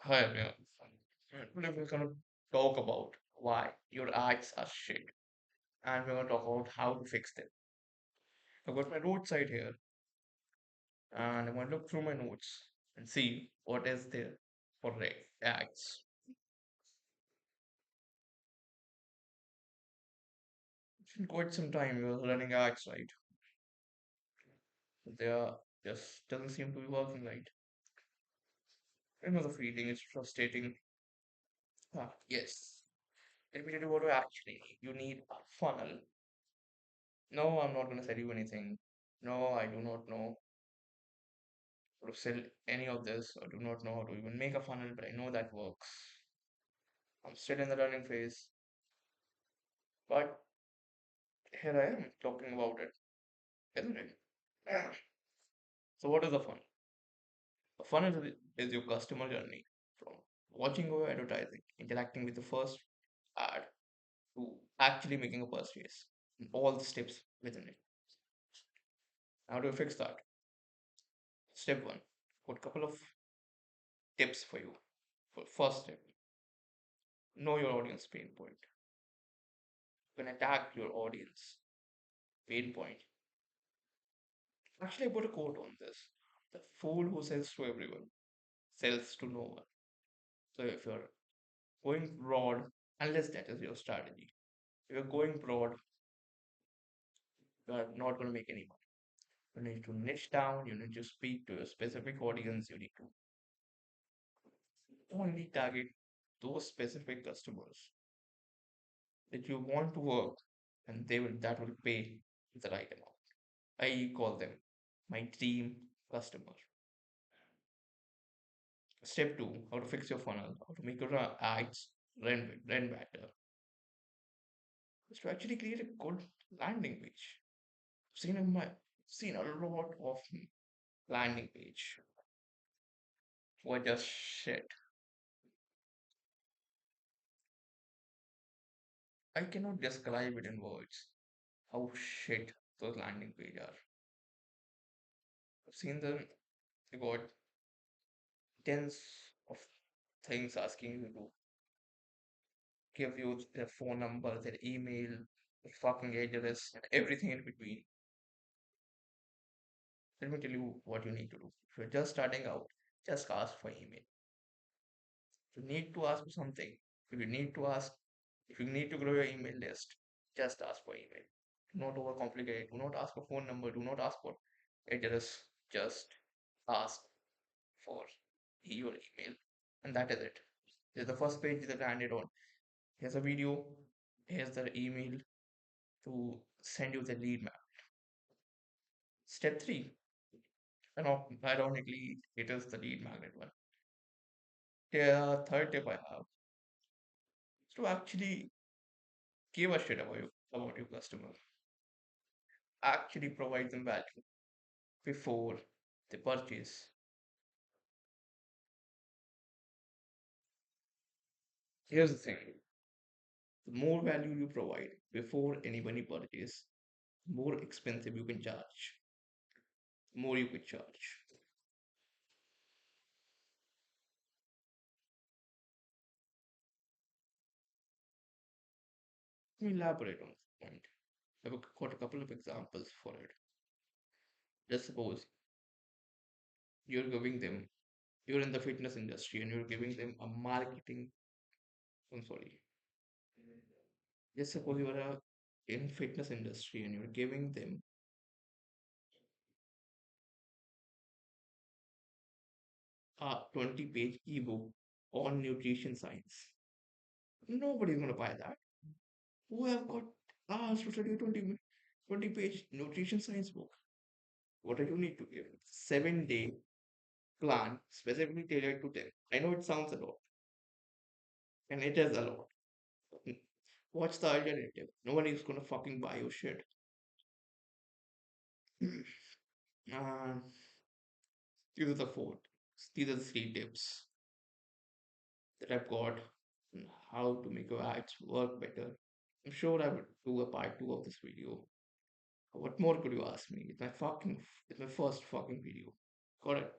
Hi everyone. Today we're going to talk about why your eyes are shit, and we're going to talk about how to fix them. I've got my roadside here, and I'm going to look through my notes and see what is there for ads. It's been quite some time we're running ads, right? They are just doesn't seem to be working right. I know the feeling is frustrating. Yes. Let me tell you what you actually need. You need a funnel. No, I'm not going to sell you anything. No, I do not know how to sell any of this or do not know how to even make a funnel, but I know that works. I'm still in the learning phase, but here I am talking about it, isn't it? Yeah. So, what is a funnel? A funnel is your customer journey from watching your advertising, interacting with the first ad, to actually making a purchase, and all the steps within it. How do you fix that? Step one, got a couple of tips for you. For first step, know your audience pain point. You can attack your audience pain point. Actually, I put a quote on this. The fool who sells to everyone sells to no one. So if you're going broad, unless that is your strategy, if you're going broad, you are not going to make any money. You need to niche down, you need to speak to a specific audience, you need to only target those specific customers that you want to work and that will pay the right amount. I call them my dream customer. Step two, how to fix your funnel, how to make your ads run better, is to actually create a good landing page. Seen a lot of landing page were just shit. I cannot describe it in words how shit those landing page are. I've seen them. They got tens of things asking you to give you their phone number, their email, their fucking address, and everything in between. Let me tell you what you need to do. If you're just starting out, just ask for email. If you need to ask for something, if you need to ask, if you need to grow your email list, just ask for email. Do not overcomplicate it. Do not ask for phone number. Do not ask for address. Just ask for your email. And that is it. This is the first page that I landed on. Here's a video. Here's the email to send you the lead map. Step three. And ironically, it is the lead magnet one. The third tip I have is to actually give a shit about your customer. Actually provide them value before they purchase. Here's the thing, the more value you provide before anybody purchase, the more expensive you can charge, the more you can charge. Let me elaborate on this point. I've got a couple of examples for it. Just suppose you're giving them, you're in the fitness industry and you're giving them a marketing, I'm sorry, just suppose you are in fitness industry and you're giving them a 20-page ebook on nutrition science. Nobody's going to buy that. Who have got hours to study a 20 page nutrition science book? What do you need to give? 7-day plan specifically tailored to them. I know it sounds a lot, and it is a lot. What's the alternative? Nobody's gonna fucking buy your shit. And these are the four. These are the three tips that I've got on how to make your ads work better. I'm sure I would do a part two of this video. What more could you ask me? It's my first fucking video. Got it?